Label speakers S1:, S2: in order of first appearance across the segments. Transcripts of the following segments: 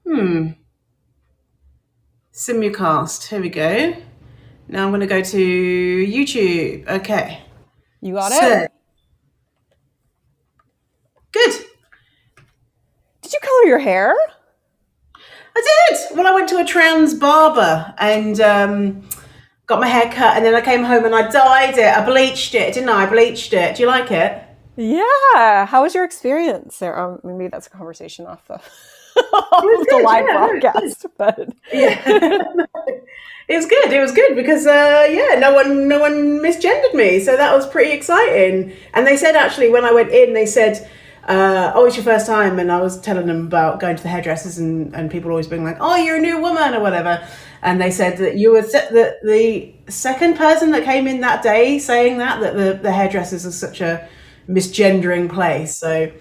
S1: Hmm. Simulcast. Here we go. Now I'm going to go to YouTube. Okay.
S2: You got it?
S1: So, good.
S2: Did you color your hair?
S1: I did. Well, I went to a trans barber and got my hair cut, and then I came home and I dyed it. I bleached it, didn't I? I bleached it. Do you like it?
S2: Yeah. How was your experience there? Maybe that's a conversation off the
S1: It was
S2: off the
S1: good.
S2: live
S1: Yeah, no, it was good.
S2: broadcast, but
S1: Yeah. It was good. It was good because yeah, no one misgendered me, so that was pretty exciting. And they said actually when I went in, they said, "Oh, it's your first time," and I was telling them about going to the hairdressers and people always being like, "Oh, you're a new woman" or whatever. And they said that you were the second person that came in that day saying that the hairdressers are such a misgendering place. So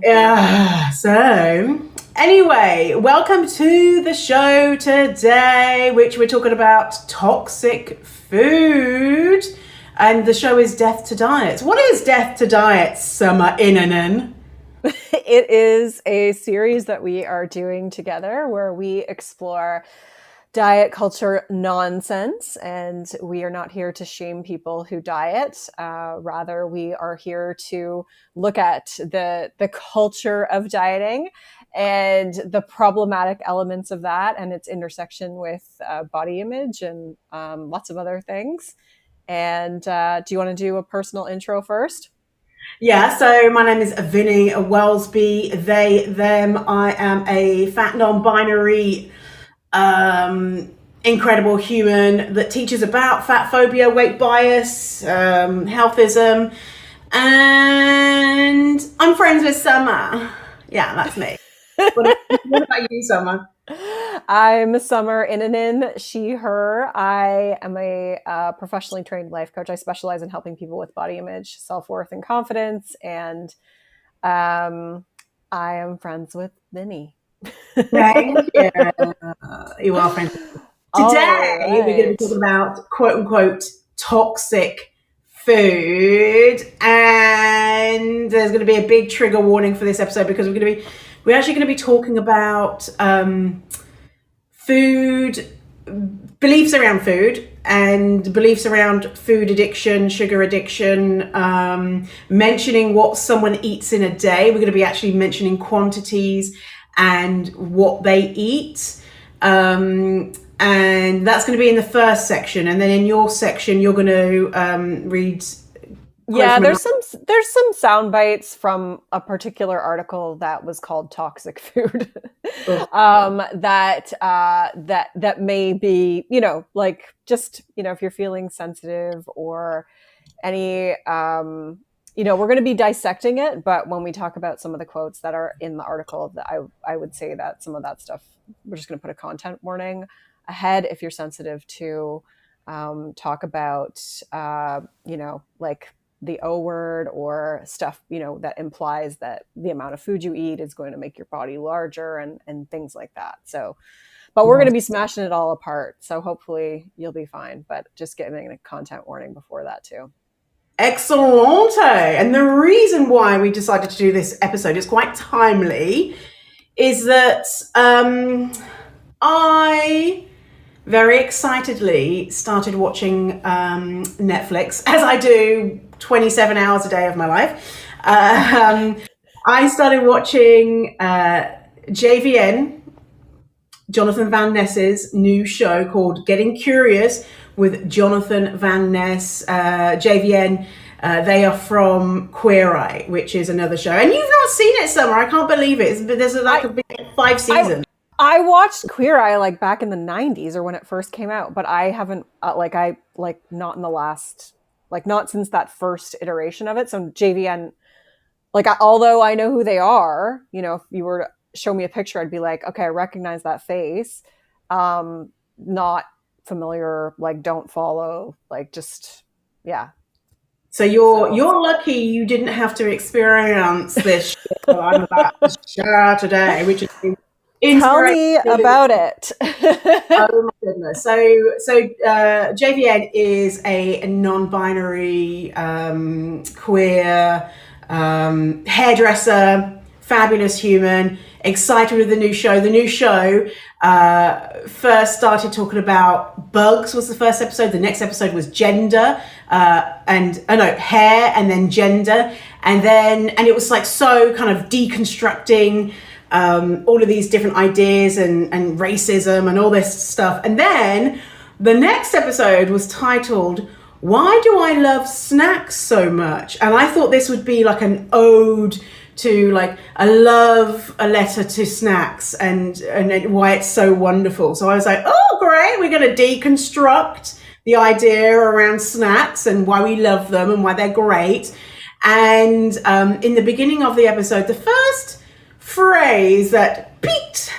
S1: yeah. So, anyway, welcome to the show today, which we're talking about toxic food. And the show is Death to Diets. What is Death to Diets, Summer Inanen?
S2: it is a series that we are doing together where we explore diet culture nonsense, and we are not here to shame people who diet. Rather, we are here to look at the culture of dieting and the problematic elements of that and its intersection with body image and lots of other things. And do you want to do a personal intro first?
S1: Yeah, so my name is Vinny Wellsby, they, them. I am a fat non binary incredible human that teaches about fat phobia, weight bias, healthism, and I'm friends with Summer. Yeah, that's me. What about you, Summer?
S2: I'm Summer Inanen, she, her. I am a professionally trained life coach. I specialize in helping people with body image, self worth, and confidence. And um, I am friends with Vinny.
S1: Thank you. You are friends.
S2: All
S1: Today, we're going to be
S2: right.
S1: talking about quote unquote toxic food. And there's going to be a big trigger warning for this episode because we're actually going to be talking about food, beliefs around food and beliefs around food addiction, sugar addiction, mentioning what someone eats in a day. We're going to be actually mentioning quantities and what they eat. And that's going to be in the first section. And then in your section, you're going to read quote
S2: Yeah,
S1: from an
S2: there's some sound bites from a particular article that was called "Toxic Food,"
S1: article.
S2: that may be, like, just, if you're feeling sensitive or any, we're going to be dissecting it. But when we talk about some of the quotes that are in the article, that I would say that some of that stuff, we're just going to put a content warning ahead if you're sensitive to talk about, like the O word or stuff, that implies that the amount of food you eat is going to make your body larger and things like that. So, but we're going to be smashing it all apart. So hopefully you'll be fine, but just giving a content warning before that too.
S1: Excellent. And the reason why we decided to do this episode is quite timely, is that I very excitedly started watching Netflix, as I do 27 hours a day of my life. I started watching JVN, Jonathan Van Ness's new show called Getting Curious with Jonathan Van Ness. JVN, they are from Queer Eye, which is another show. And you've not seen it, Summer. I can't believe it. There's like a big 5 seasons.
S2: I watched Queer Eye like back in the 90s or when it first came out, but I haven't not in the last, like, not since that first iteration of it. So JVN, like, although I know who they are, if you were to show me a picture, I'd be like, okay, I recognize that face. Not familiar, like, don't follow, like, just, yeah.
S1: So you're lucky you didn't have to experience this shit that I'm about to share today, which is
S2: Tell me about it.
S1: Oh my goodness! So JVN is a non-binary queer hairdresser, fabulous human, excited with the new show. The new show first started talking about bugs was the first episode. The next episode was gender hair, and then gender. And it was like so kind of deconstructing all of these different ideas and racism and all this stuff. And then the next episode was titled, Why Do I Love Snacks So Much? And I thought this would be like an ode to like a letter to snacks and why it's so wonderful. So I was like, oh, great. We're going to deconstruct the idea around snacks and why we love them and why they're great. And in the beginning of the episode, the first phrase that piqued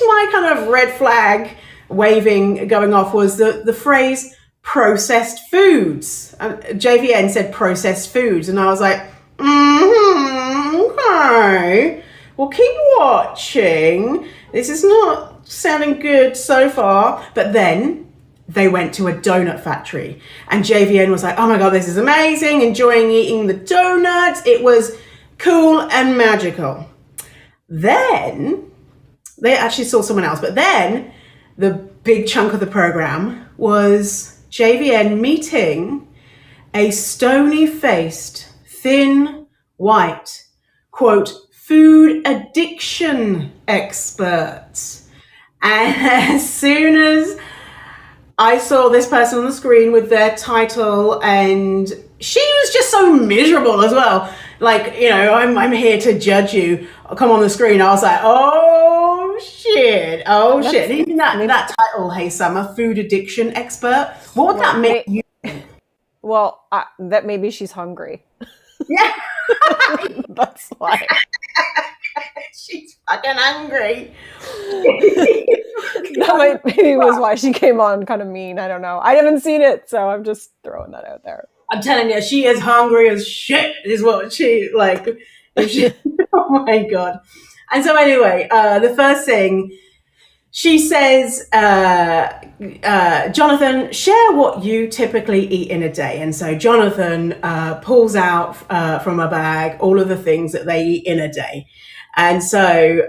S1: my kind of red flag waving going off was the phrase processed foods. JVN said processed foods, and I was like, okay, well, keep watching. This is not sounding good so far. But then they went to a donut factory, and JVN was like, oh my God, this is amazing, enjoying eating the donuts. It was cool and magical. Then they actually saw someone else, but then the big chunk of the program was JVN meeting a stony-faced, thin, white, quote, food addiction expert. And as soon as I saw this person on the screen with their title, and she was just so miserable as well. Like, you know, I'm here to judge you. I'll come on the screen. I was like, oh shit. And even that title, Hey Summer, food addiction expert. What would that make you think?
S2: Well, that maybe she's hungry.
S1: Yeah.
S2: That's why.
S1: She's fucking hungry.
S2: That maybe was why she came on kind of mean. I don't know. I haven't seen it, so I'm just throwing that out there.
S1: I'm telling you, she is hungry as shit, is what she, like, oh my God. And so anyway, the first thing, she says, Jonathan, share what you typically eat in a day. And so Jonathan pulls out from a bag all of the things that they eat in a day. And so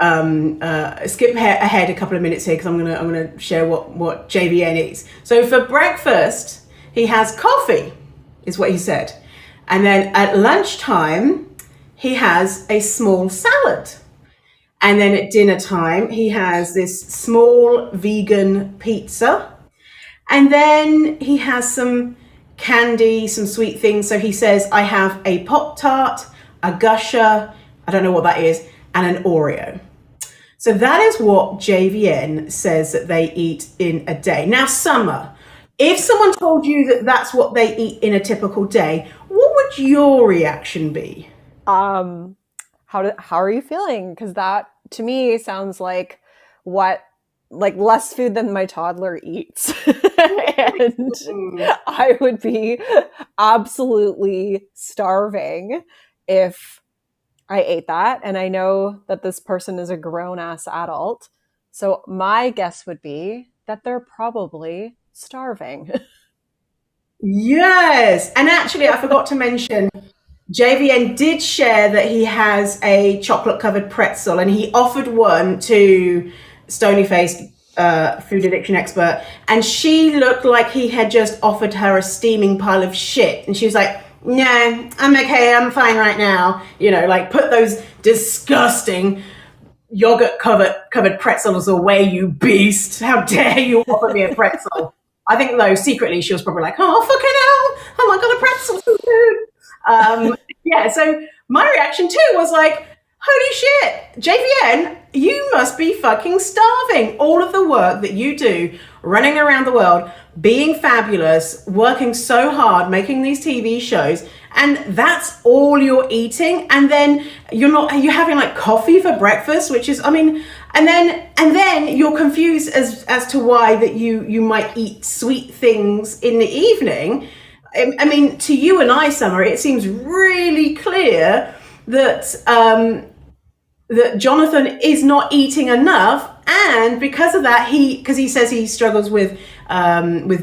S1: skip ahead a couple of minutes here because I'm gonna share what JVN eats. So for breakfast, he has coffee, is what he said. And then at lunchtime, he has a small salad. And then at dinner time, he has this small vegan pizza. And then he has some candy, some sweet things. So he says, I have a Pop-Tart, a Gusher, I don't know what that is, and an Oreo. So that is what JVN says that they eat in a day. Now, Summer, if someone told you that that's what they eat in a typical day, what would your reaction be?
S2: How are you feeling? Because that to me sounds like less food than my toddler eats. And I would be absolutely starving if I ate that. And I know that this person is a grown-ass adult. So my guess would be that they're probably starving.
S1: Yes. And actually, I forgot to mention, JVN did share that he has a chocolate-covered pretzel, and he offered one to stony-faced food addiction expert, and she looked like he had just offered her a steaming pile of shit, and she was like, no, I'm okay, I'm fine right now. You know, like, put those disgusting yogurt-covered pretzels away, you beast. How dare you offer me a pretzel? I think, though, secretly she was probably like, oh, fucking hell, oh my God, a pretzel's so good. Yeah, so my reaction too was like, holy shit, JVN, you must be fucking starving. All of the work that you do, running around the world, being fabulous, working so hard, making these TV shows, and that's all you're eating. And then you're having like coffee for breakfast, which is, I mean, and then you're confused as to why that you might eat sweet things in the evening. I mean, to you and I, Summer, it seems really clear that that Jonathan is not eating enough, and because of that, because he says he struggles with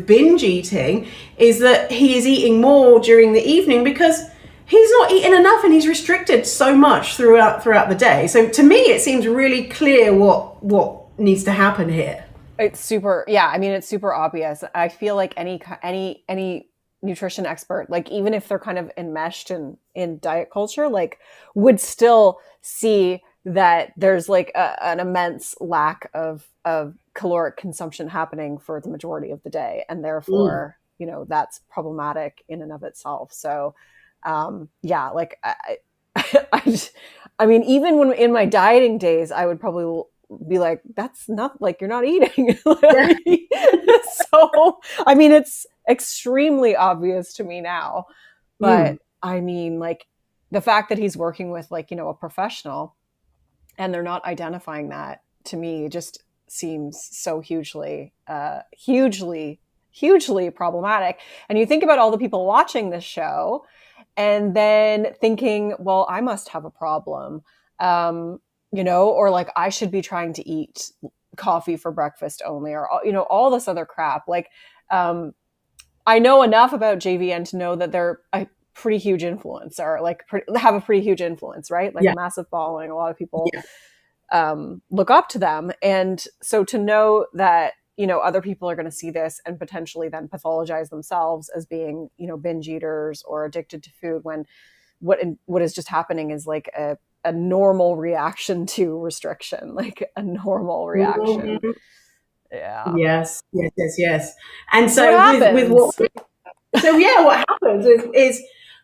S1: binge eating, is that he is eating more during the evening because he's not eating enough and he's restricted so much throughout the day. So to me, it seems really clear what needs to happen here.
S2: It's super, yeah. I mean, it's super obvious. I feel like any nutrition expert, like even if they're kind of enmeshed in diet culture, like would still see that there's like an immense lack of caloric consumption happening for the majority of the day, and therefore, you know, that's problematic in and of itself. So, yeah, like I mean, even when in my dieting days, I would probably be like, that's not like, you're not eating. So, I mean, it's extremely obvious to me now, but I mean, like the fact that he's working with like, you know, a professional and they're not identifying that, to me just seems so hugely problematic. And you think about all the people watching this show and then thinking, well, I must have a problem. You know, or like I should be trying to eat coffee for breakfast only, or, you know, all this other crap. Like, I know enough about JVN to know that they're a pretty huge influencer, like have a pretty huge influence, right? Like a massive following. A lot of people look up to them. And so to know that, you know, other people are going to see this and potentially then pathologize themselves as being, you know, binge eaters or addicted to food, when what is just happening is like a normal reaction to restriction, like a normal reaction. Yeah.
S1: Yes. And so what happens is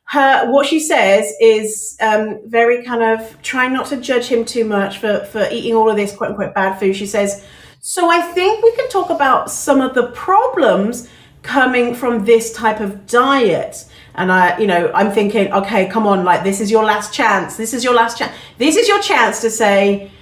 S1: her, what she says is very kind of trying not to judge him too much for eating all of this quote unquote bad food. She says, so I think we can talk about some of the problems coming from this type of diet. And I'm thinking, okay, come on, like this is your last chance. This is your chance to say,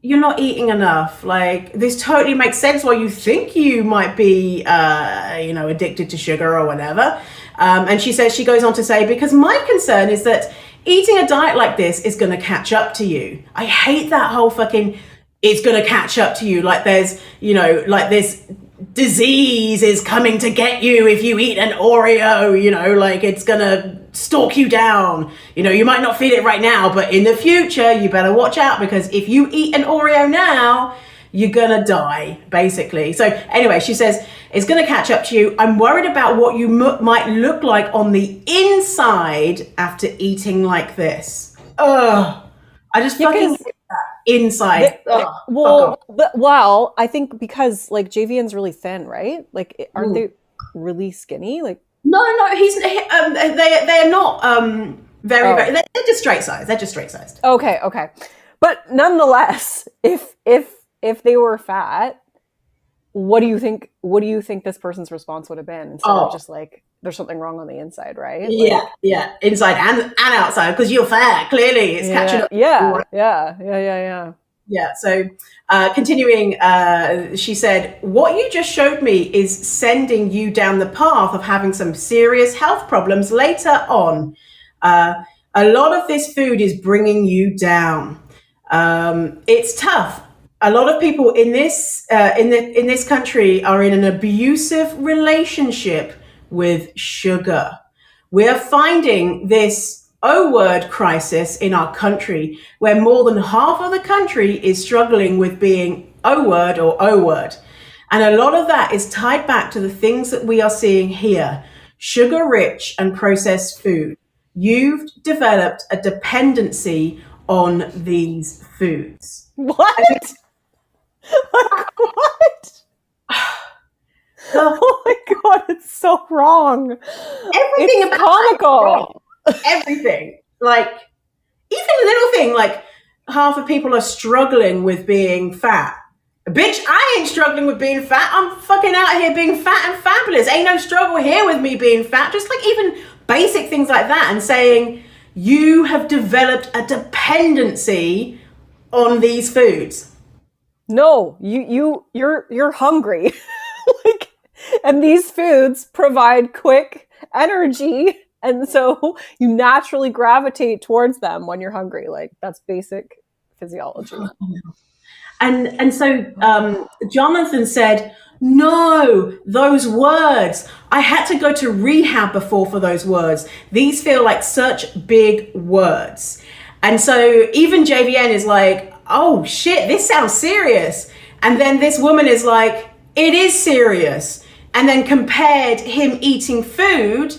S1: you're not eating enough. Like, this totally makes sense why you think you might be, addicted to sugar or whatever. And she goes on to say, because my concern is that eating a diet like this is going to catch up to you. I hate that whole fucking, it's going to catch up to you. Like there's, like this disease is coming to get you if you eat an Oreo, like it's going to stalk you down. You might not feel it right now, but in the future, you better watch out, because if you eat an Oreo now, you're going to die, basically. So anyway, she says, it's going to catch up to you. I'm worried about what you might look like on the inside after eating like this. Ugh. I just fucking hate that. Inside.
S2: Well, I think because like JVN's really thin, right? Like, aren't they really skinny? Like,
S1: no, they're not very, they're just straight sized. They're just straight sized.
S2: Okay. But nonetheless, if they were fat, what do you think this person's response would have been, instead of just like, there's something wrong on the inside, right? Like,
S1: yeah, inside and outside, because you're fat. Clearly, it's catching up. Yeah. So, continuing, she said, "What you just showed me is sending you down the path of having some serious health problems later on. A lot of this food is bringing you down. It's tough. A lot of people in this country are in an abusive relationship with sugar. We're finding this O-word crisis in our country, where more than half of the country is struggling with being O-word or O-word. And a lot of that is tied back to the things that we are seeing here. Sugar-rich and processed food. You've developed a dependency on these foods."
S2: What? Like, what? Oh my god, it's so wrong.
S1: Everything
S2: it's
S1: about
S2: comical.
S1: Everything. Like, even a little thing like half of people are struggling with being fat. Bitch, I ain't struggling with being fat. I'm fucking out here being fat and fabulous. Ain't no struggle here with me being fat. Just like even basic things like that, and saying you have developed a dependency on these foods.
S2: No, you're hungry. Like, and these foods provide quick energy, and so you naturally gravitate towards them when you're hungry. Like, that's basic physiology.
S1: And so Jonathan said, No, those words. I had to go to rehab before for those words. These feel like such big words. And so even JVN is like, oh shit, this sounds serious. And then this woman is like, it is serious. And then compared him eating food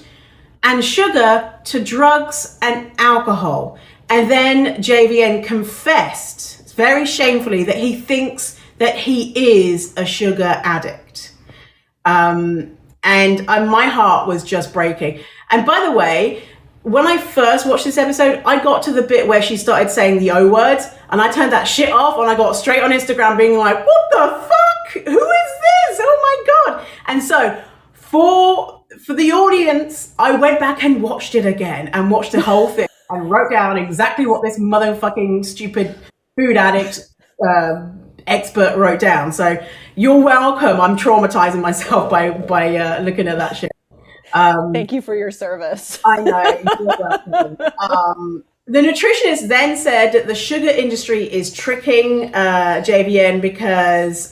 S1: and sugar to drugs and alcohol. And then JVN confessed very shamefully that he thinks that he is a sugar addict. And my heart was just breaking. And by the way, when I first watched this episode, I got to the bit where she started saying the O words, and I turned that shit off, and I got straight on Instagram being like, what the fuck? Who is this? Oh my God. And so for the audience, I went back and watched it again and watched the whole thing and wrote down exactly what this motherfucking stupid food addict expert wrote down. So you're welcome. I'm traumatizing myself by looking at that shit.
S2: Thank you for your service.
S1: I know. You're welcome. The nutritionist then said that the sugar industry is tricking JVN because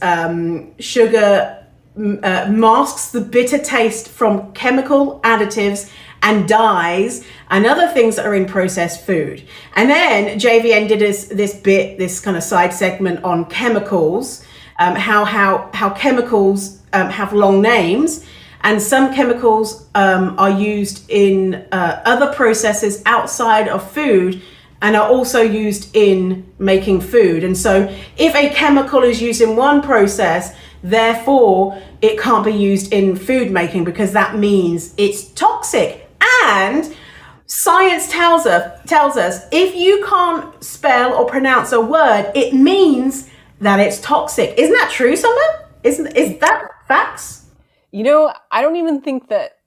S1: sugar masks the bitter taste from chemical additives and dyes and other things that are in processed food. And then JVN did this kind of side segment on chemicals, how chemicals have long names, and some chemicals are used in other processes outside of food and are also used in making food. And so if a chemical is used in one process, therefore it can't be used in food making because that means it's toxic. And science tells us if you can't spell or pronounce a word, it means that it's toxic. Isn't that true, Summer? Is that facts?
S2: You know, I don't even think that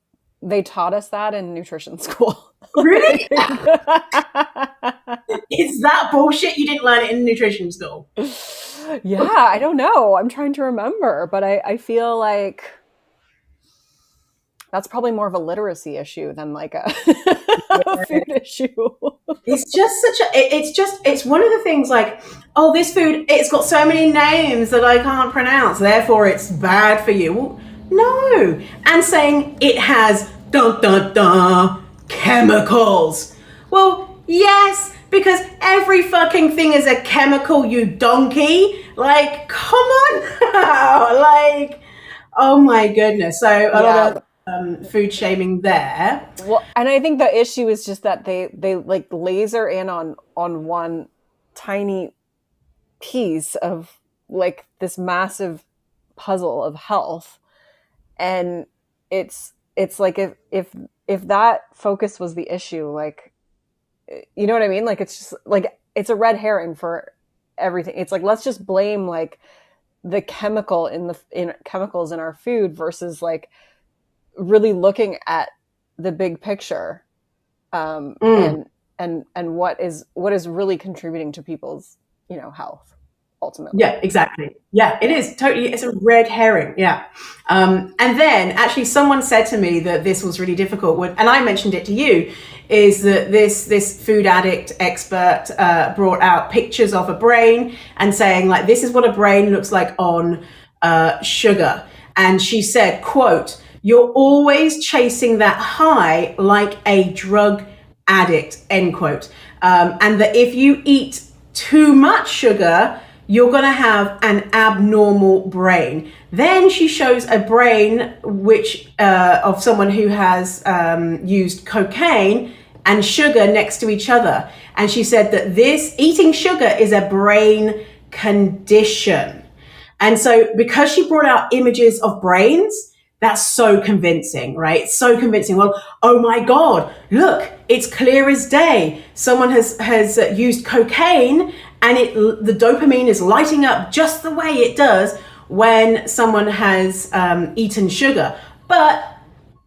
S2: they taught us that in nutrition school.
S1: Really? Is that bullshit? You didn't learn it in nutrition school?
S2: Yeah, I don't know. I'm trying to remember, but I feel like that's probably more of a literacy issue than like a food issue.
S1: It's just it's one of the things like, oh, this food, it's got so many names that I can't pronounce, therefore it's bad for you. Well, no. And saying it has chemicals. Well, yes, because every fucking thing is a chemical, you donkey. Like, come on now. Like, oh my goodness. So a lot of food shaming there.
S2: Well, and I think the issue is just that they like laser in on one tiny piece of like this massive puzzle of health, and it's like if that focus was the issue, like, you know what I mean? Like, it's just like it's a red herring for everything. It's like, let's just blame like the chemical in chemicals in our food versus like really looking at the big picture, and what is really contributing to people's, health ultimately.
S1: Yeah, exactly. Yeah, it is totally. It's a red herring. Yeah. And then actually someone said to me that this was really difficult, and I mentioned it to you, is that this food addict expert brought out pictures of a brain and saying like, this is what a brain looks like on sugar. And she said, quote, "You're always chasing that high like a drug addict," end quote. And that if you eat too much sugar, you're going to have an abnormal brain. Then she shows a brain which of someone who has used cocaine and sugar next to each other. And she said that this eating sugar is a brain condition. And so because she brought out images of brains, that's so convincing, right? It's so convincing. Well, oh my God, look, it's clear as day. Someone has used cocaine and the dopamine is lighting up just the way it does when someone has eaten sugar. But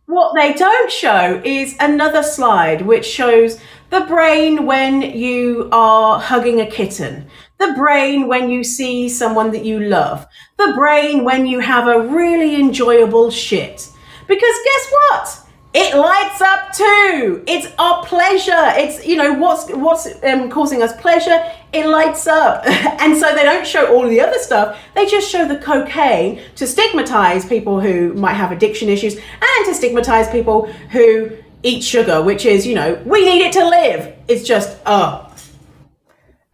S1: what they don't show is another slide which shows the brain when you are hugging a kitten, the brain when you see someone that you love, the brain when you have a really enjoyable shit. Because guess what? It lights up too. It's our pleasure. It's, what's causing us pleasure it lights up. And so they don't show all the other stuff. They just show the cocaine to stigmatize people who might have addiction issues and to stigmatize people who eat sugar, which is, you know, we need it to live. It's just,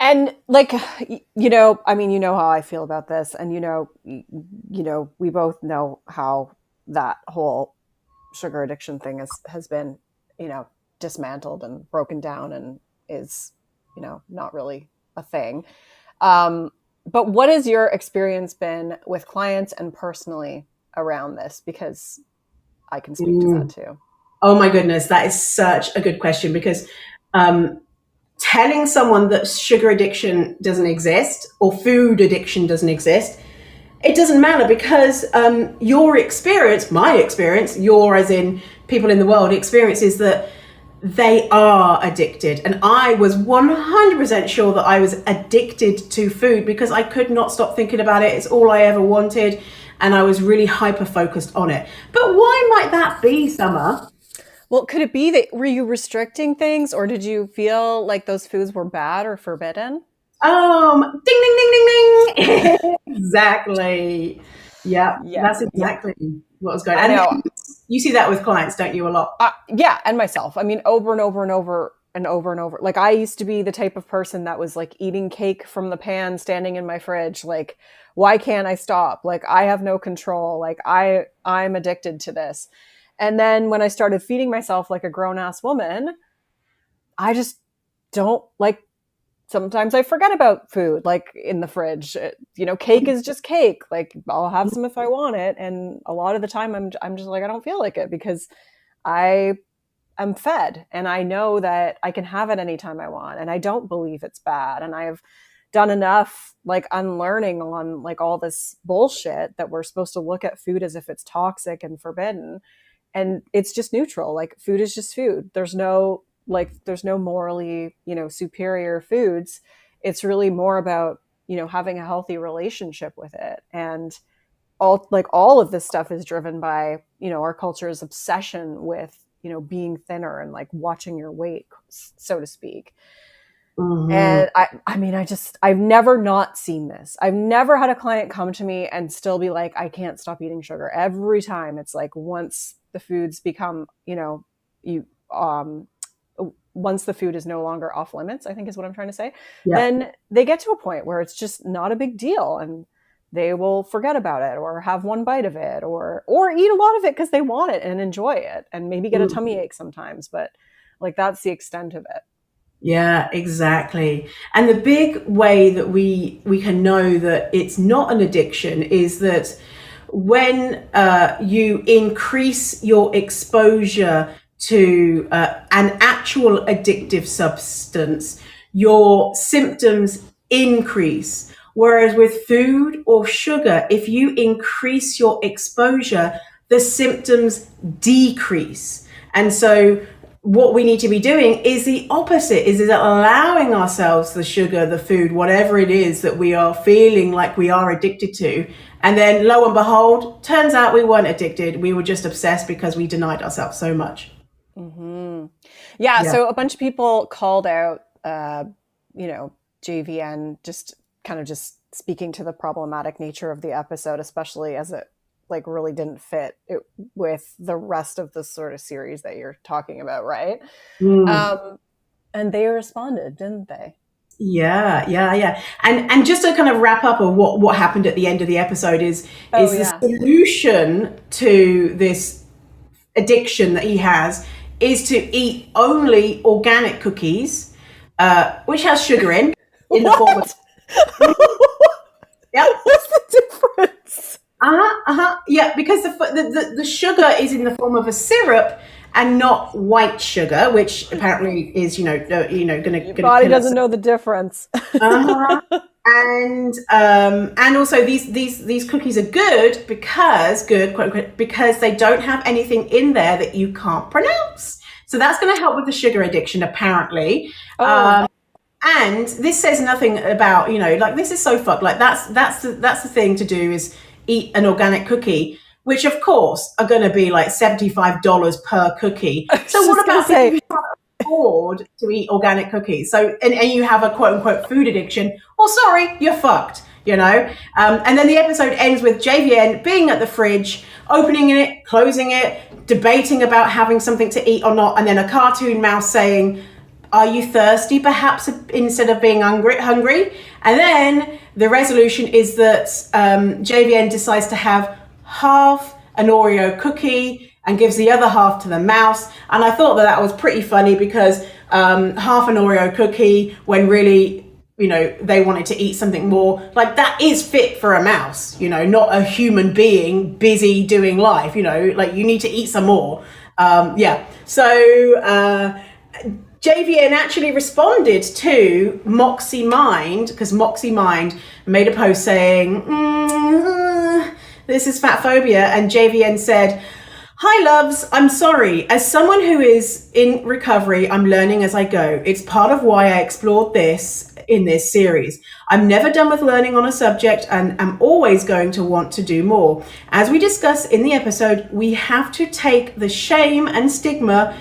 S2: And like, you know, I mean, you know how I feel about this, and you know, we both know how that whole sugar addiction thing has been, you know, dismantled and broken down and is, you know, not really a thing. But what has your experience been with clients and personally around this? Because I can speak to that too.
S1: Oh my goodness, that is such a good question, because telling someone that sugar addiction doesn't exist or food addiction doesn't exist, it doesn't matter, because your experience, my experience, your as in people in the world experience, is that they are addicted. And I was 100% sure that I was addicted to food because I could not stop thinking about it. It's all I ever wanted. And I was really hyper focused on it. But why might that be, Summer?
S2: Well, could it be that were you restricting things, or did you feel like those foods were bad or forbidden?
S1: Ding, ding, ding, ding, ding. Exactly. Yeah, that's exactly what was going on. I know. You see that with clients, don't you, a lot?
S2: Yeah, and myself. I mean, over and over and over and over and over. Like, I used to be the type of person that was like eating cake from the pan, standing in my fridge. Like, why can't I stop? Like, I have no control. Like, I'm addicted to this. And then when I started feeding myself like a grown-ass woman, I just don't like, sometimes I forget about food, like in the fridge. You know, cake is just cake. Like, I'll have some if I want it. And a lot of the time I'm just like, I don't feel like it because I am fed and I know that I can have it anytime I want. And I don't believe it's bad. And I've done enough like unlearning on like all this bullshit that we're supposed to look at food as if it's toxic and forbidden. And it's just neutral. Like, food is just food. There's no morally, you know, superior foods. It's really more about, you know, having a healthy relationship with it. And all of this stuff is driven by, you know, our culture's obsession with, you know, being thinner and like watching your weight, so to speak. Mm-hmm. And I've never not seen this. I've never had a client come to me and still be like, I can't stop eating sugar. Every time it's like, once the foods become, you know, once the food is no longer off limits, I think is what I'm trying to say, then they get to a point where it's just not a big deal and they will forget about it or have one bite of it or eat a lot of it because they want it and enjoy it and maybe get a tummy ache sometimes. But like, that's the extent of it.
S1: Yeah, exactly. And the big way that we can know that it's not an addiction is that when you increase your exposure to an actual addictive substance, your symptoms increase. Whereas with food or sugar, if you increase your exposure, the symptoms decrease. And so what we need to be doing is the opposite, is allowing ourselves the sugar, the food, whatever it is that we are feeling like we are addicted to. And then lo and behold, turns out we weren't addicted. We were just obsessed because we denied ourselves so much.
S2: Mm-hmm. Yeah. So a bunch of people called out, you know, JVN, just speaking to the problematic nature of the episode, especially as it like really didn't fit it with the rest of the sort of series that you're talking about, right? And they responded, didn't they?
S1: Yeah. And just to kind of wrap up on what happened at the end of the episode is the solution to this addiction that he has is to eat only organic cookies, which has sugar in the form of. Yep.
S2: What's the difference?
S1: Yeah, because the sugar is in the form of a syrup and not white sugar, which apparently is going to. Your
S2: body doesn't know the difference.
S1: And also these cookies are good because quote unquote, because they don't have anything in there that you can't pronounce. So that's going to help with the sugar addiction, apparently. And this says nothing about, like, this is so fucked. Like, that's the thing to do, is eat an organic cookie, which of course are going to be like $75 per cookie. So what about afford to eat organic cookies. So, and you have a quote unquote food addiction, well, sorry, you're fucked, you know? And then the episode ends with JVN being at the fridge, opening it, closing it, debating about having something to eat or not. And then a cartoon mouse saying, are you thirsty perhaps, instead of being hungry? And then the resolution is that JVN decides to have half an Oreo cookie and gives the other half to the mouse. And I thought that that was pretty funny because half an Oreo cookie, when really, you know, they wanted to eat something more, like that is fit for a mouse, you know, not a human being busy doing life, you know, like you need to eat some more. Yeah. So JVN actually responded to Moxie Mind, because Moxie Mind made a post saying, this is fat phobia. And JVN said, hi loves, I'm sorry. As someone who is in recovery, I'm learning as I go. It's part of why I explored this in this series. I'm never done with learning on a subject and am always going to want to do more. As we discuss in the episode, we have to take the shame and stigma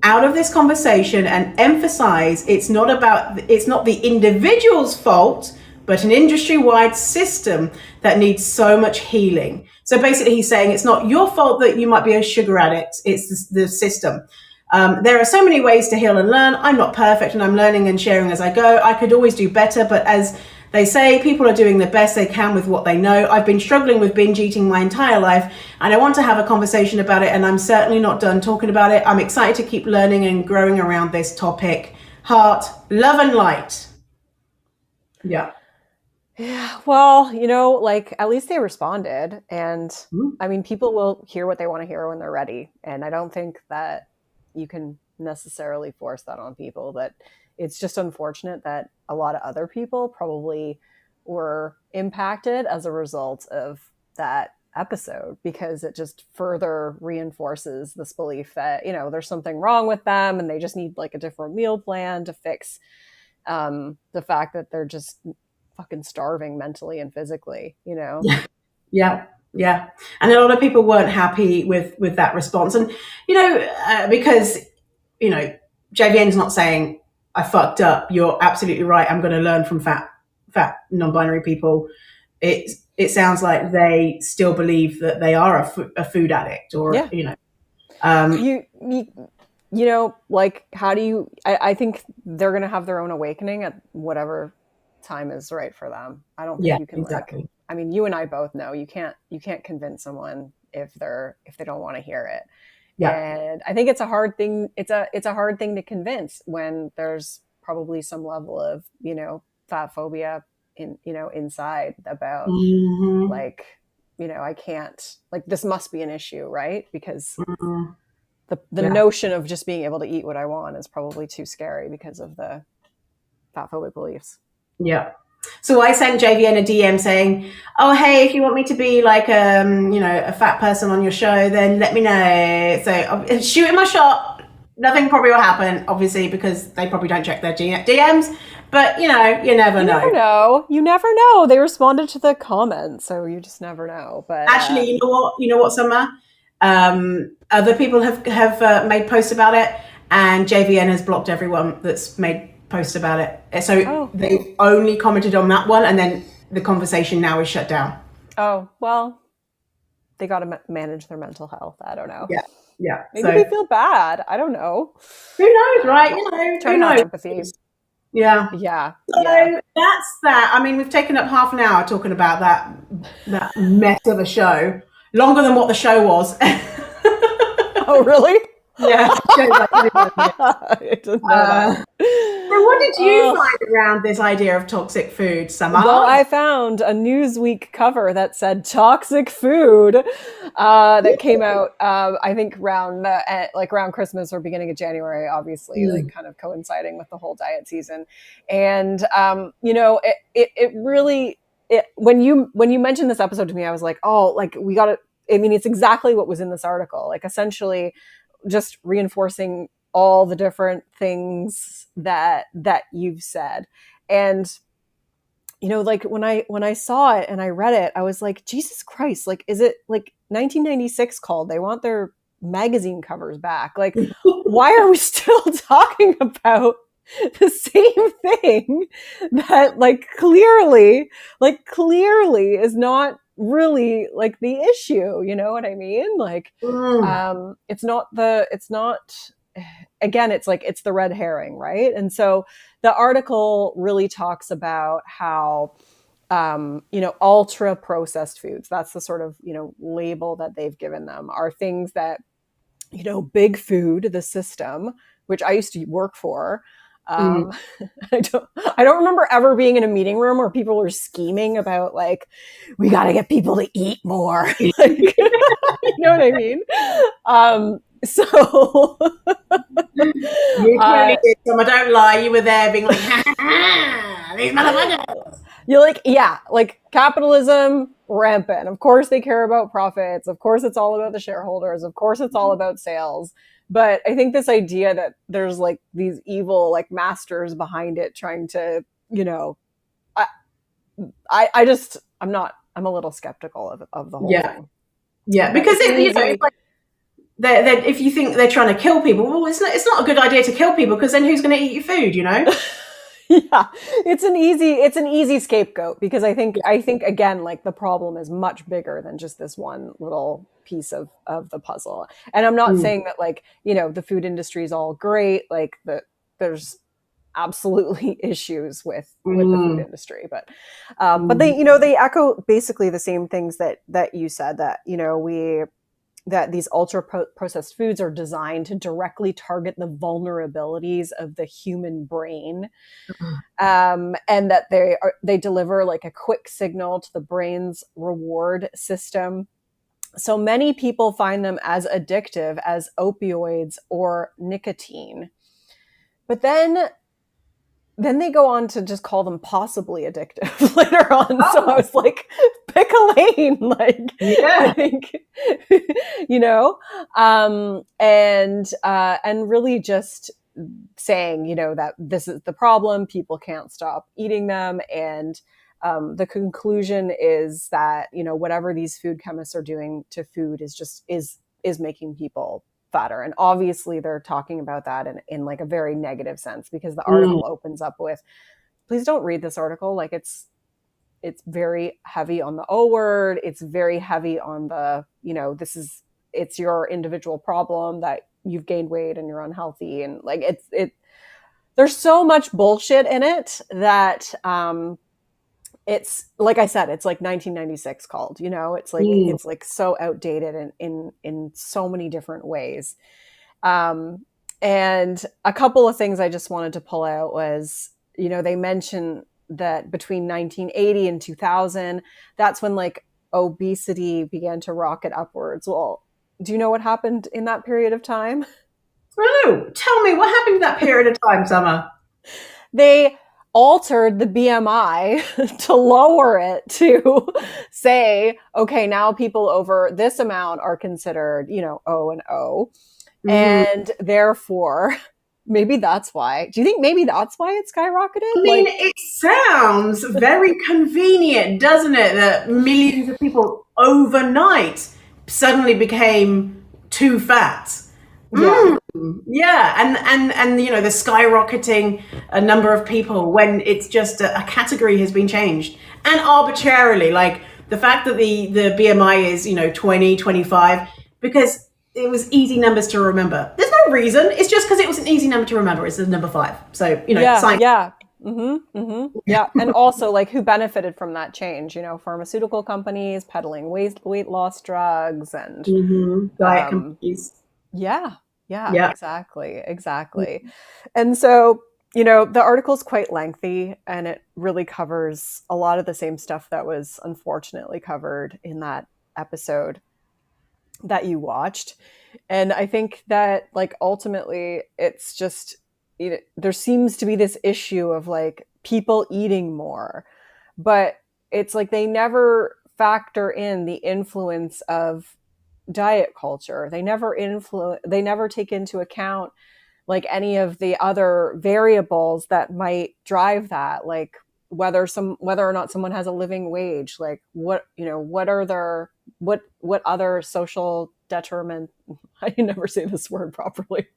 S1: out of this conversation and emphasize it's not the individual's fault, but an industry-wide system that needs so much healing. So basically he's saying it's not your fault that you might be a sugar addict, it's the system. There are so many ways to heal and learn. I'm not perfect and I'm learning and sharing as I go. I could always do better, but as they say, people are doing the best they can with what they know. I've been struggling with binge eating my entire life and I want to have a conversation about it, and I'm certainly not done talking about it. I'm excited to keep learning and growing around this topic. Heart, love and light. Yeah.
S2: Yeah, well, you know, like at least they responded. And I mean, people will hear what they want to hear when they're ready. And I don't think that you can necessarily force that on people. But it's just unfortunate that a lot of other people probably were impacted as a result of that episode, because it just further reinforces this belief that, you know, there's something wrong with them and they just need like a different meal plan to fix the fact that they're just fucking starving mentally and physically, you know?
S1: Yeah. And a lot of people weren't happy with that response. And, you know, because, you know, JVN's not saying I fucked up. You're absolutely right. I'm going to learn from fat non-binary people. It sounds like they still believe that they are a food addict, or, you know,
S2: you know, like, how do you, I think they're going to have their own awakening at whatever time is right for them. I don't think you can exactly. Like, I mean, you and I both know you can't convince someone if they don't want to hear it. Yeah. And I think it's a hard thing. It's a hard thing to convince when there's probably some level of, you know, fat phobia inside about like, you know, I can't, like, this must be an issue, right? Because the notion of just being able to eat what I want is probably too scary because of the fat phobic beliefs.
S1: Yeah. So I sent JVN a DM saying, oh, hey, if you want me to be like, you know, a fat person on your show, then let me know. So I'm shooting my shot. Nothing probably will happen, obviously, because they probably don't check their DMs. But, you know, you never know.
S2: You never know. They responded to the comments, so you just never know. But
S1: actually, you know what, Summer? Other people have made posts about it, and JVN has blocked everyone that's made post about it. So they've only commented on that one, and then the conversation now is shut down.
S2: Oh, well, they got to manage their mental health. I don't know.
S1: Yeah.
S2: Maybe they feel bad. I don't know.
S1: Who knows, right? You know,
S2: who knows? Empathy.
S1: Yeah. So that's that. I mean, we've taken up half an hour talking about that mess of a show. Longer than what the show was.
S2: Oh, really?
S1: Yeah.
S2: I didn't know that.
S1: So what did you find around this idea of toxic food, Summer?
S2: Well, I found a Newsweek cover that said toxic food that came out, I think, around Christmas or beginning of January, obviously, like kind of coinciding with the whole diet season. And, you know, it really, when you mentioned this episode to me, I was like, oh, like we got to, I mean, it's exactly what was in this article, like essentially just reinforcing all the different things that you've said. And, you know, like when I saw it and I read it, I was like, Jesus Christ, like, is it like 1996 called? They want their magazine covers back. Like, why are we still talking about the same thing that clearly is not really like the issue? You know what I mean? Like, it's not, again, it's like, it's the red herring, right? And so the article really talks about how ultra processed foods, that's the sort of, label that they've given them, are things that, big food, the system, which I used to work for. I don't remember ever being in a meeting room where people were scheming about like, we got to get people to eat more. Like, you know what I mean? So
S1: you clearly did some. I don't lie. You were there being like, these motherfuckers.
S2: You're like, yeah, like capitalism rampant. Of course they care about profits. Of course it's all about the shareholders. Of course it's all about sales. But I think this idea that there's like these evil like masters behind it trying to, I'm a little skeptical of the whole thing.
S1: Yeah, because it's like that if you think they're trying to kill people, well, it's not a good idea to kill people, because then who's going to eat your food,
S2: Yeah, it's an easy scapegoat, because I think again, like, the problem is much bigger than just this one little piece of the puzzle. And I'm not saying that, like, the food industry is all great, like there's absolutely issues with the food industry, but they echo basically the same things that you said, that these ultra processed foods are designed to directly target the vulnerabilities of the human brain, and that they deliver like a quick signal to the brain's reward system. So many people find them as addictive as opioids or nicotine. But then they go on to just call them possibly addictive later on. Oh. So I was like, pick a lane, like, yeah. I think, and really just saying, that this is the problem. People can't stop eating them. And the conclusion is that, whatever these food chemists are doing to food is making people fatter. And obviously they're talking about that in like a very negative sense, because the article opens up with, please don't read this article. Like, it's very heavy on the O word. It's very heavy on the, it's your individual problem that you've gained weight and you're unhealthy. And like, there's so much bullshit in it that, it's like I said, it's like 1996 called, it's like, it's like so outdated in so many different ways. And a couple of things I just wanted to pull out was, they mention that between 1980 and 2000, that's when like obesity began to rocket upwards. Well, do you know what happened in that period of time?
S1: No, tell me what happened in that period of time, Summer.
S2: They altered the BMI to lower it to say, okay, now people over this amount are considered, O and O. And therefore, maybe that's why. Do you think maybe that's why it skyrocketed?
S1: I mean, it sounds very convenient, doesn't it? That millions of people overnight suddenly became too fat. Yeah. Yeah. And the skyrocketing a number of people when it's just a category has been changed. And arbitrarily, like the fact that the BMI is, 20, 25, because it was easy numbers to remember. There's no reason. It's just because it was an easy number to remember. It's the number 5. So, science.
S2: Yeah. Yeah. And also, like, who benefited from that change? Pharmaceutical companies peddling weight loss drugs and
S1: diet companies.
S2: Yeah, exactly. And so, the article's quite lengthy, and it really covers a lot of the same stuff that was unfortunately covered in that episode that you watched. And I think that, like, ultimately it's just, there seems to be this issue of like people eating more, but it's like they never factor in the influence of diet culture. They never take into account like any of the other variables that might drive that, like whether or not someone has a living wage, like what other social detriment, I can never say this word properly.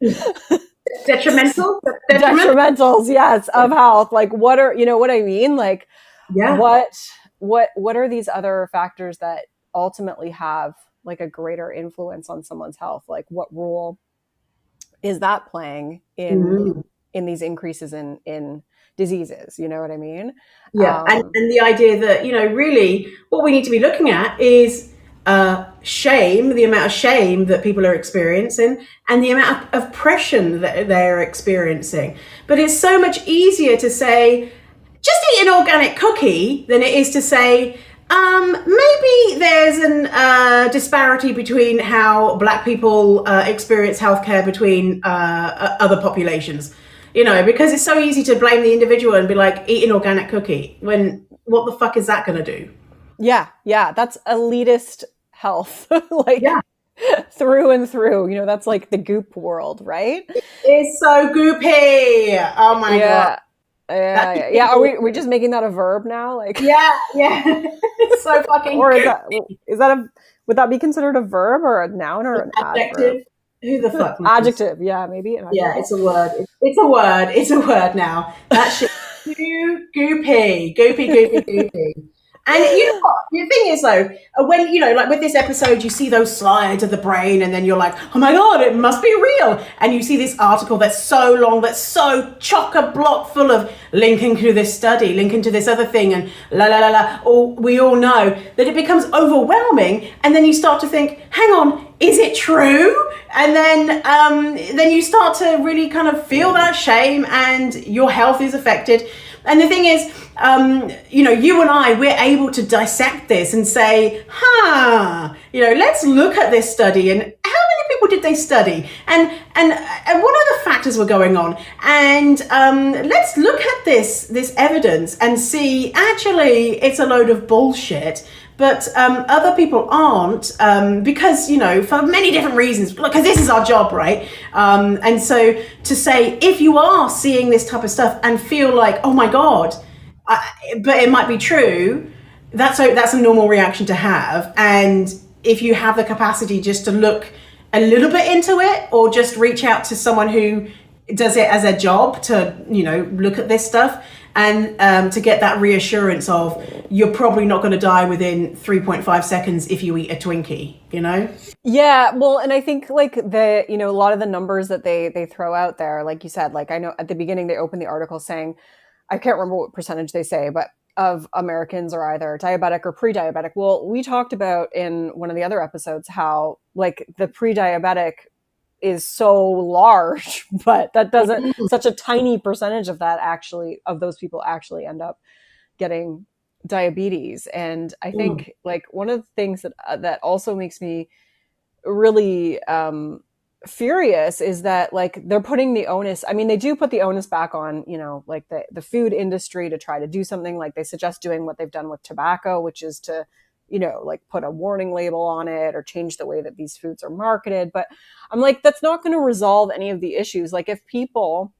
S2: Detrimentals, yes, of health. Like what are, what I mean? Like what are these other factors that ultimately have like a greater influence on someone's health? Like what role is that playing in these increases in diseases? You know what I mean?
S1: Yeah. And the idea that, really what we need to be looking at is shame, the amount of shame that people are experiencing and the amount of oppression that they're experiencing. But it's so much easier to say, just eat an organic cookie than it is to say, maybe there's an disparity between how Black people experience healthcare between other populations. Because it's so easy to blame the individual and be like, eat an organic cookie, when what the fuck is that going to do?
S2: Yeah, that's elitist health, through and through. That's like the goop world, right?
S1: It's so goopy. Oh my God.
S2: Yeah. Are we just making that a verb now? Like,
S1: yeah. It's so fucking.
S2: Or would that be considered a verb or a noun or an adjective?
S1: Who the fuck?
S2: Adjective, yeah, maybe.
S1: Yeah, it's a word. It's a word. It's a word now. That shit too goopy. And you know what? The thing is, though, when, like with this episode, you see those slides of the brain and then you're like, oh my God, it must be real. And you see this article that's so long, that's so chock-a-block full of linking to this study, linking to this other thing and we all know that it becomes overwhelming. And then you start to think, hang on, is it true? And then you start to really kind of feel that shame and your health is affected. And the thing is, you and I, we're able to dissect this and say, let's look at this study and how many people did they study? And what other factors were going on? And let's look at this evidence and see, actually, it's a load of bullshit. But other people aren't, because, for many different reasons, because this is our job, right? And so to say, if you are seeing this type of stuff and feel like, oh my God, but it might be true, that's a normal reaction to have. And if you have the capacity just to look a little bit into it or just reach out to someone who does it as a job to, look at this stuff, and to get that reassurance of you're probably not going to die within 3.5 seconds if you eat a Twinkie,
S2: Yeah, well, and I think like a lot of the numbers that they throw out there, like you said, like I know at the beginning they open the article saying, I can't remember what percentage they say, but of Americans are either diabetic or pre-diabetic. Well, we talked about in one of the other episodes how like the pre-diabetic is so large, but that doesn't, such a tiny percentage of that actually, of those people actually end up getting diabetes. And I think like one of the things that also makes me really furious is that like they're putting the onus, I mean, they do put the onus back on, like the food industry to try to do something. Like they suggest doing what they've done with tobacco, which is to like put a warning label on it or change the way that these foods are marketed. But I'm like, that's not going to resolve any of the issues. Like if people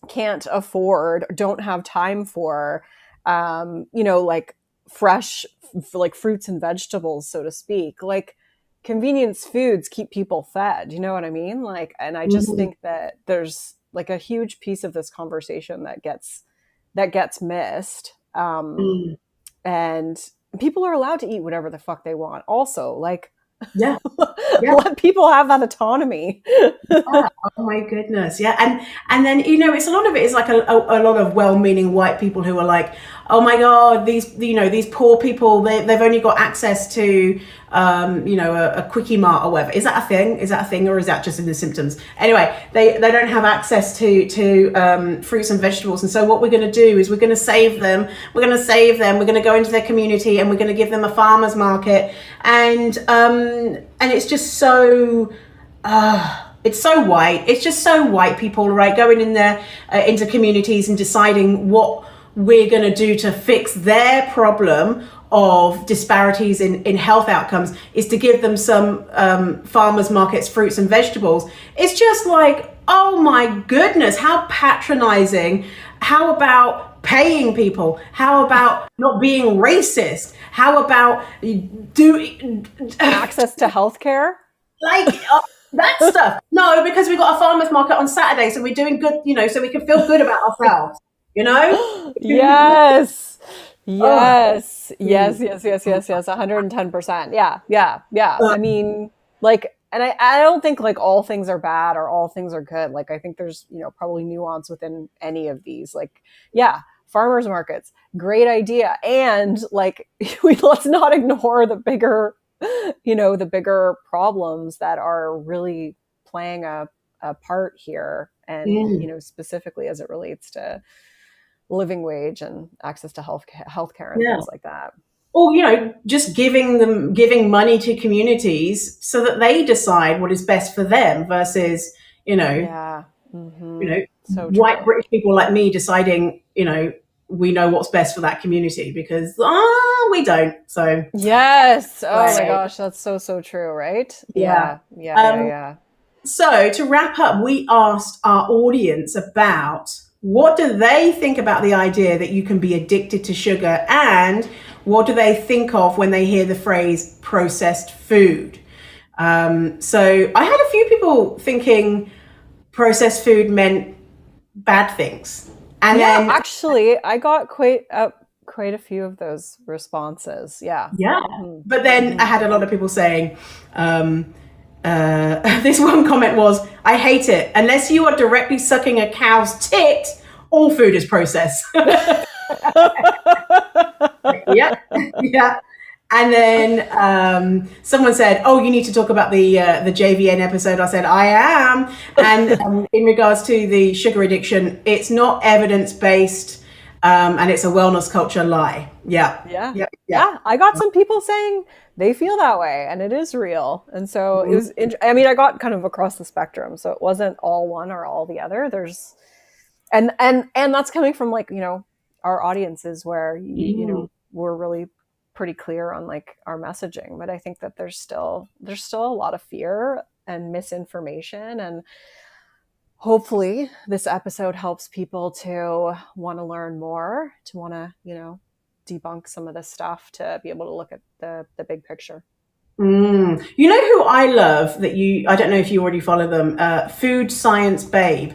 S2: can't afford, don't have time for, like fresh, like fruits and vegetables, so to speak, like convenience foods keep people fed. You know what I mean? Like, and I just think that there's like a huge piece of this conversation that gets missed. And people are allowed to eat whatever the fuck they want. Also, like, let people have that autonomy.
S1: Oh my goodness, yeah, and then it's a lot of it is like a lot of well-meaning white people who are like, oh my God, these poor people, they've only got access to a Quickie Mart or whatever. Is that a thing, or is that just in the symptoms? Anyway, they don't have access to fruits and vegetables, and so what we're going to do is we're going to save them. We're going to go into their community and we're going to give them a farmer's market, and it's just so it's so white. It's just so white people, right, going in there into communities and deciding what we're going to do to fix their problem of disparities in health outcomes is to give them some farmers markets, fruits and vegetables. It's just like, oh my goodness, how patronizing. How about paying people? How about not being racist? How about
S2: access to healthcare?
S1: Like that stuff. No, because we got a farmers market on Saturday, so we're doing good, so we can feel good about ourselves,
S2: Yes. Yes. Yes. 110%. Yeah. I mean, like, and I don't think like all things are bad or all things are good. Like, I think there's, probably nuance within any of these. Like, yeah, farmers markets, great idea. And like, let's not ignore the bigger problems that are really playing a part here. And, specifically as it relates to living wage and access to healthcare and things like that.
S1: Or, just giving money to communities so that they decide what is best for them versus,
S2: so
S1: white British people like me deciding, we know what's best for that community because we don't. So
S2: yes. Oh my gosh, that's so true, right? Yeah.
S1: So to wrap up, we asked our audience about what do they think about the idea that you can be addicted to sugar, and what do they think of when they hear the phrase processed food? So I had a few people thinking processed food meant bad things. And then
S2: actually I got quite a few of those responses. Yeah.
S1: But then I had a lot of people saying, this one comment was, I hate it. Unless you are directly sucking a cow's tit, all food is processed. Yeah. And then someone said, oh, you need to talk about the JVN episode. I said, I am. And in regards to the sugar addiction, it's not evidence-based, and it's a wellness culture lie. Yeah.
S2: I got some people saying they feel that way, and it is real. And so it was, I got kind of across the spectrum. So it wasn't all one or all the other. There's, and that's coming from like, our audiences where, we're really pretty clear on like our messaging. But I think that there's still a lot of fear and misinformation. And hopefully this episode helps people to want to learn more, to want to, debunk some of this stuff, to be able to look at the big picture.
S1: You know who I love that I don't know if you already follow them, Food Science Babe.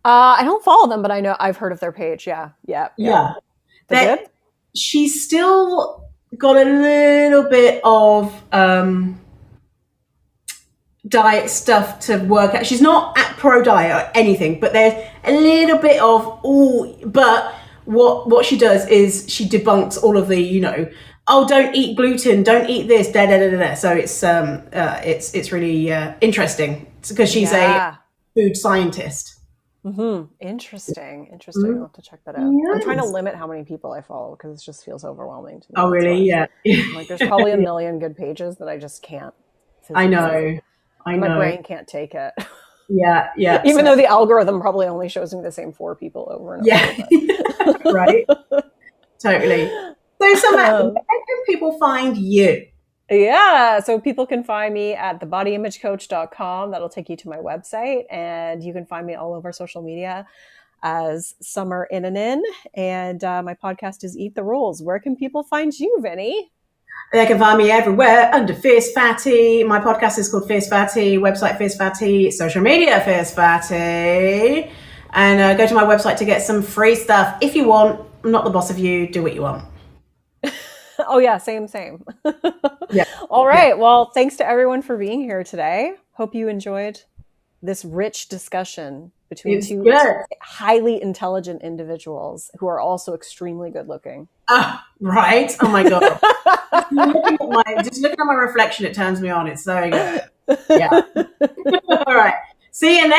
S2: I don't follow them, but I know I've heard of their page. Yeah. They're good?
S1: She's still got a little bit of diet stuff to work out. She's not at pro diet or anything, but there's a little bit of but what she does is she debunks all of the, don't eat gluten, don't eat this, So it's really interesting because she's a food scientist.
S2: Interesting. I'll have to check that out. Yes. I'm trying to limit how many people I follow because it just feels overwhelming to me.
S1: Oh, really? Yeah.
S2: Like there's probably a million good pages that I just can't.
S1: I know.
S2: My brain can't take it.
S1: Yeah.
S2: Even though the algorithm probably only shows me the same 4 people over and over.
S1: Yeah. Right. Totally. So Samantha, where can people find you?
S2: Yeah, so people can find me at thebodyimagecoach.com. That'll take you to my website, and you can find me all over social media as Summer Innanen. And my podcast is Eat the Rules. Where can people find you, Vinny?
S1: They can find me everywhere under Fierce Fatty. My podcast is called Fierce Fatty, website Fierce Fatty, social media Fierce Fatty. And go to my website to get some free stuff. If you want, I'm not the boss of you, do what you want.
S2: Oh yeah, same.
S1: Yeah.
S2: All right. Well, thanks to everyone for being here today. Hope you enjoyed this rich discussion between two highly intelligent individuals who are also extremely good looking.
S1: Right. Oh my God. just looking at my reflection, it turns me on. It's so good. Yeah. All right. See you next